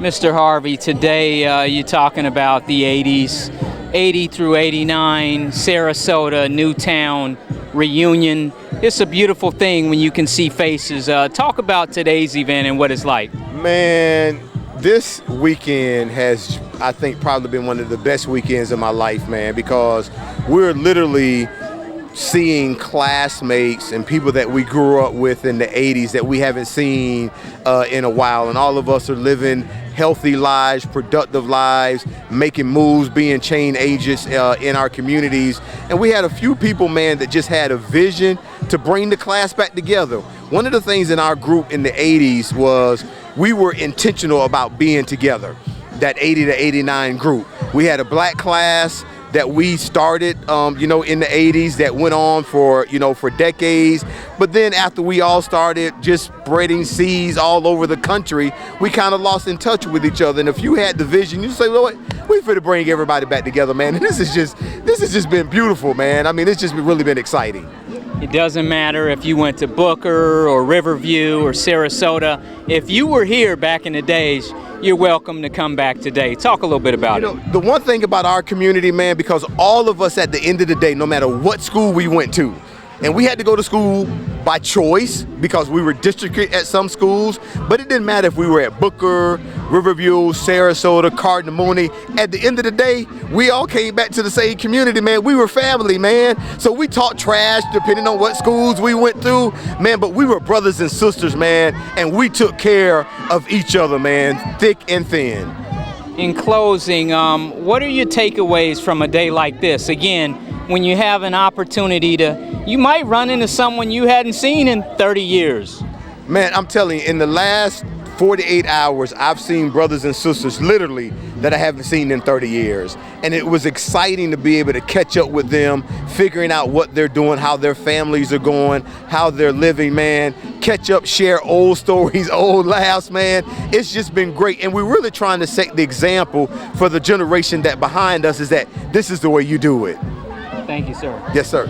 Mr. Harvey, today you're talking about the 80s, 80 through 89, Sarasota, Newtown, reunion. It's a beautiful thing when you can see faces. Talk about today's event and what it's like. Man, this weekend has, I think, probably been one of the best weekends of my life, man, because we're literally seeing classmates and people that we grew up with in the 80s that we haven't seen in a while. And all of us are living healthy lives, productive lives, making moves, being change agents in our communities. And we had a few people, man, that just had a vision to bring the class back together. One of the things in our group in the 80s was we were intentional about being together, that 80 to 89 group. We had a black class that we started, in the 80s that went on for decades. But then after we all started just spreading seeds all over the country, we kind of lost in touch with each other. And if you had the vision, you say, well, we finna bring everybody back together, man. And this has just been beautiful, man. I mean, it's just really been exciting. It doesn't matter if you went to Booker or Riverview or Sarasota. If you were here back in the days, you're welcome to come back today. Talk a little bit about it. The one thing about our community, man, because all of us at the end of the day, no matter what school we went to, and we had to go to school by choice because we were districted at some schools, but it didn't matter if we were at Booker, Riverview, Sarasota, Cardinal Mooney. At the end of the day, we all came back to the same community, man. We were family, man. So we talked trash depending on what schools we went through, man, but we were brothers and sisters, man, and we took care of each other, man, thick and thin. In closing, what are your takeaways from a day like this? Again, when you have an opportunity you might run into someone you hadn't seen in 30 years. Man, I'm telling you, in the last 48 hours, I've seen brothers and sisters literally that I haven't seen in 30 years. And it was exciting to be able to catch up with them, figuring out what they're doing, how their families are going, how they're living, man. Catch up, share old stories, old laughs, man. It's just been great. And we're really trying to set the example for the generation that behind us is that this is the way you do it. Thank you, sir. Yes, sir.